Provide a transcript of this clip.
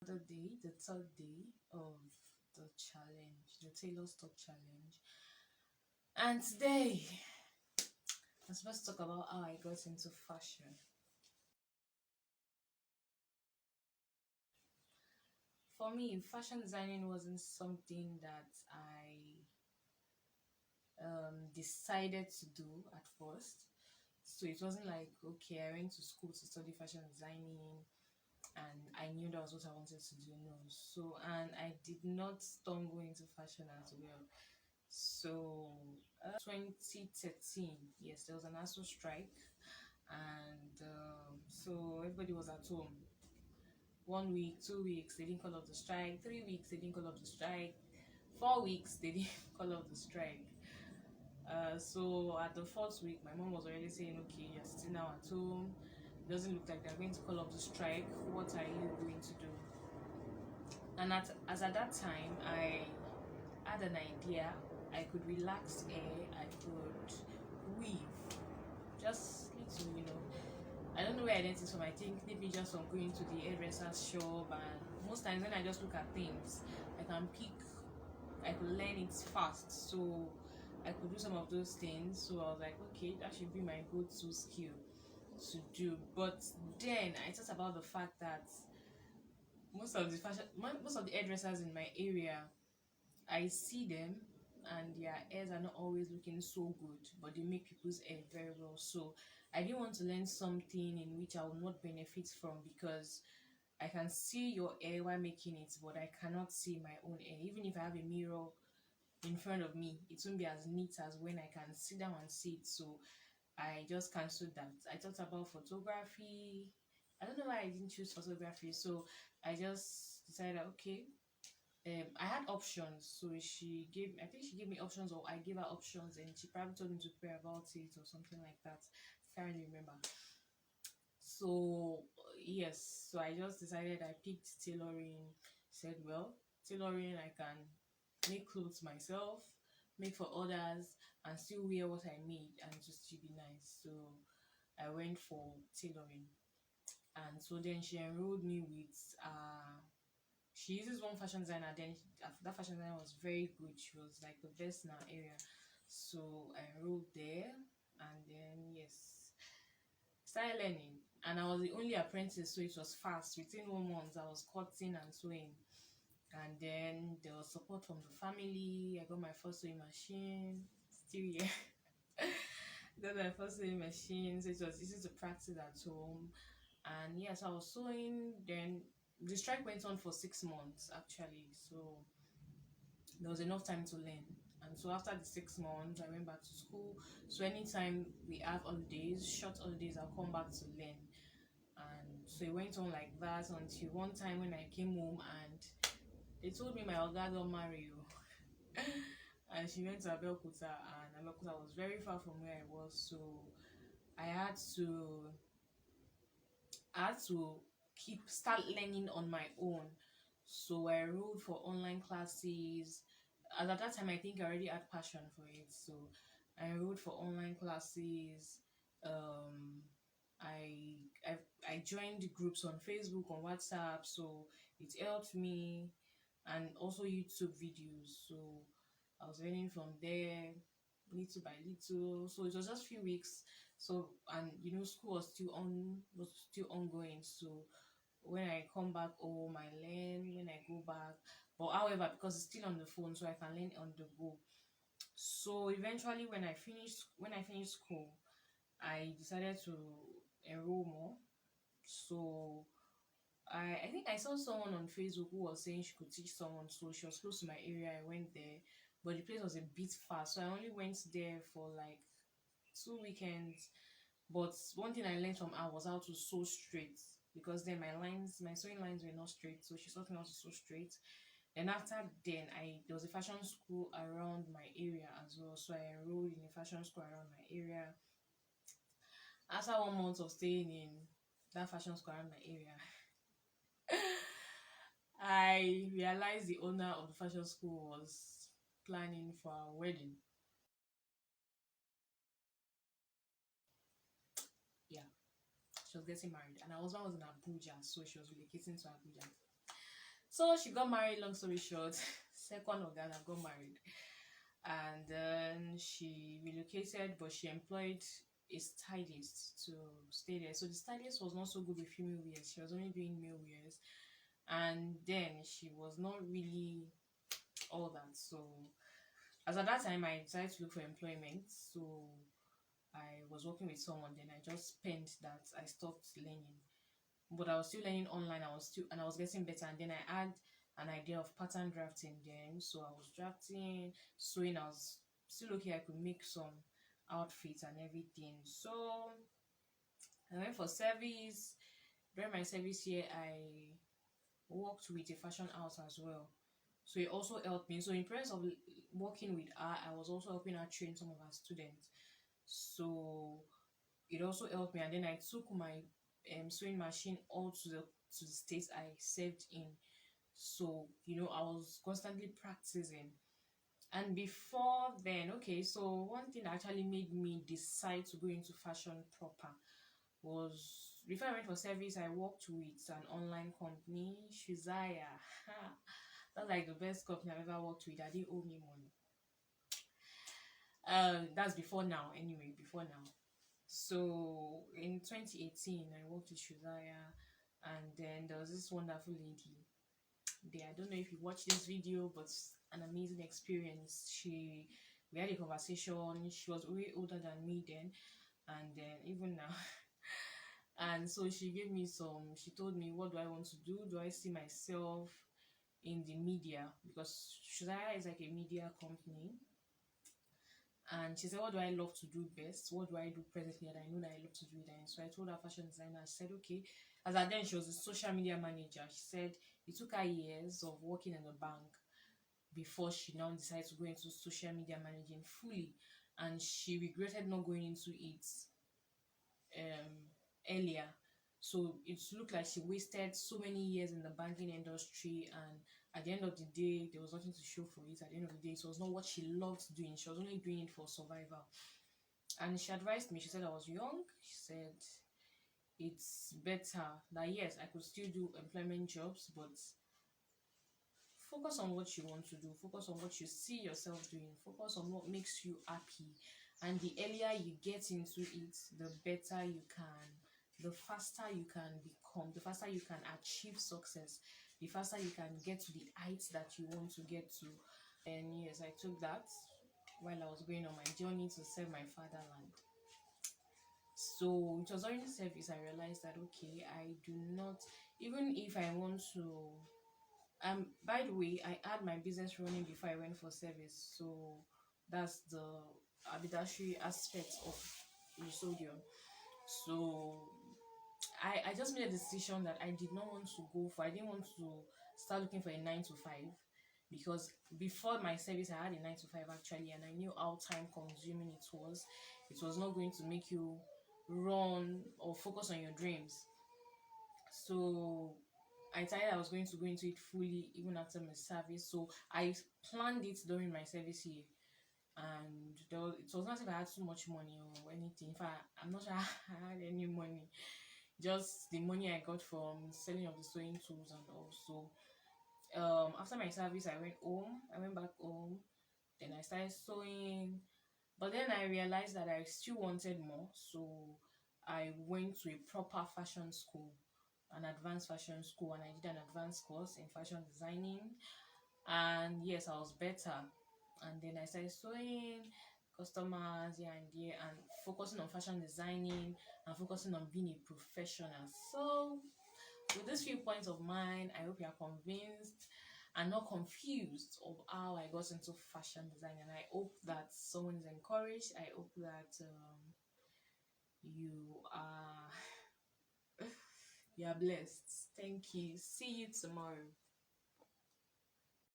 The third day of the challenge, the Taylor Stock challenge. And today, I'm supposed to talk about how I got into fashion. For me, fashion designing wasn't something that I decided to do at first. So it wasn't like, okay, I went to school to study fashion designing and I knew that was what I wanted to do. No. So, and I did not stumble into fashion as well. So, 2013, yes, there was an ASO strike, and so everybody was at home. 1 week, 2 weeks, they didn't call off the strike. 3 weeks, they didn't call off the strike. 4 weeks, they didn't call off the strike. So at the fourth week, my mom was already saying, "Okay, you're still now at home. It doesn't look like they're going to call off the strike. What are you going to do?" And as at that time, I had an idea. I could relax hair. I could weave, just little, I don't know where I learned it from. I think maybe just from going to the hairdresser's shop, and most times when I just look at things, I can pick. I could learn it fast, so I could do some of those things. So I was like, okay, that should be my go-to skill to do. But then I thought about the fact that most of the hairdressers in my area, I see them and their hairs are not always looking so good, but they make people's hair very well. So I didn't want to learn something in which I will not benefit from, because I can see your hair while making it, but I cannot see my own hair. Even if I have a mirror in front of me, it won't be as neat as when I can sit down and see it. So I just cancelled that. I thought about photography. I don't know why I didn't choose photography. So I just decided, okay, I had options, so I think she gave me options, or I gave her options, and she probably told me to pray about it or something like that. Can't really remember. So yes, so I just decided, I picked tailoring. Said, well, tailoring, I can make clothes myself, make for others, and still wear what I made, and just to be nice. So I went for tailoring, and so then she enrolled me with she uses one fashion designer. Then that fashion designer was very good. She was like the best in our area. So I enrolled there, and then yes, started learning. And I was the only apprentice, so it was fast. Within 1 month, I was cutting and sewing. And then there was support from the family. I got my first sewing machine. Still here. Got my first sewing machine, so it was easy to practice at home. And yes, I was sewing. Then the strike went on for 6 months actually, so there was enough time to learn. And so after the 6 months, I went back to school. So anytime we have holidays, short holidays, I'll come back to learn. And so it went on like that until one time when I came home and they told me my oga don marry you. And she went to Abeokuta, and Abeokuta was very far from where I was. So I had to I had to keep start learning on my own. So I enrolled for online classes. And at that time, I think I already had passion for it. So I enrolled for online classes. Um, I joined groups on Facebook, on WhatsApp. So it helped me, and also YouTube videos. So I was learning from there little by little. So it was just few weeks. So, and school was still ongoing. So when I come back home, I learn. When I go back, but however, because it's still on the phone, so I can learn on the go. So eventually, when I finished school, I decided to enroll more. So I think I saw someone on Facebook who was saying she could teach someone, so she was close to my area. I went there, but the place was a bit far, so I only went there for like 2 weekends. But one thing I learned from her was how to sew straight, because then my sewing lines were not straight, so she taught me how to sew straight. Then after then, I there was a fashion school around my area as well, so I enrolled in a fashion school around my area. After 1 month of staying in that fashion school around my area, I realized the owner of the fashion school was planning for our wedding. Yeah, she was getting married, and her husband was in Abuja, so she was relocating to Abuja. So she got married, long story short. Second of that, I got married. And then she relocated, but she employed a stylist to stay there. So the stylist was not so good with female wears. She was only doing male wears. And then she was not really all that. So as at that time, I decided to look for employment. So I was working with someone. Then I just spent that. I stopped learning, but I was still learning online. I was getting better. And then I had an idea of pattern drafting. Then so I was drafting, sewing. I was still okay. I could make some outfits and everything. So I went for service. During my service year, I worked with a fashion house as well. So it also helped me. So in place of working with her, I was also helping her train some of her students. So it also helped me. And then I took my sewing machine all to the states I served in. So I was constantly practicing. And before then, okay, so one thing that actually made me decide to go into fashion proper was before I went for service, I worked with an online company, Shuzaya. That's like the best company I've ever worked with. That didn't owe me money. That's before now, anyway, before now. So in 2018, I worked with Shuzaya, and then there was this wonderful lady there. I don't know if you watched this video, but an amazing experience. We had a conversation. She was way older than me then, and then even now. And so she told me, what do I want to do? Do I see myself in the media? Because Shuzaya is like a media company. And she said, what do I love to do best? What do I do presently that I know that I love to do then? So I told her fashion designer. She said, okay. As at then, she was a social media manager. She said it took her years of working in a bank before she now decided to go into social media managing fully. And she regretted not going into it earlier. So it looked like she wasted so many years in the banking industry, and at the end of the day, there was nothing to show for it. At the end of the day, it was not what she loved doing. She was only doing it for survival. And she advised me, she said I was young. She said it's better that yes, I could still do employment jobs, but focus on what you want to do, focus on what you see yourself doing, focus on what makes you happy. And the earlier you get into it, the better you can, the faster you can become, the faster you can achieve success, the faster you can get to the heights that you want to get to. And yes, I took that while I was going on my journey to serve my fatherland. So it was during service I realized that okay, I do not, even if I want to, by the way, I had my business running before I went for service. So that's the haberdashery aspect of Usodium. So I just made a decision that I did not want to I didn't want to start looking for a 9 to 5, because before my service I had a 9 to 5 actually, and I knew how time consuming it was. It was not going to make you run or focus on your dreams. So I decided I was going to go into it fully even after my service. So I planned it during my service year, and it was not as if I had too much money or anything. In fact, I'm not sure I had any money, just the money I got from selling of the sewing tools. And also after my service I went back home, then I started sewing. But then I realized that I still wanted more, so I went to a proper fashion school, an advanced fashion school, and I did an advanced course in fashion designing. And yes, I was better. And then I started sewing customers here and there, and focusing on fashion designing and focusing on being a professional. So with these few points of mine, I hope you are convinced and not confused of how I got into fashion design. And I hope that someone is encouraged. I hope that you are you are blessed. Thank you. See you tomorrow.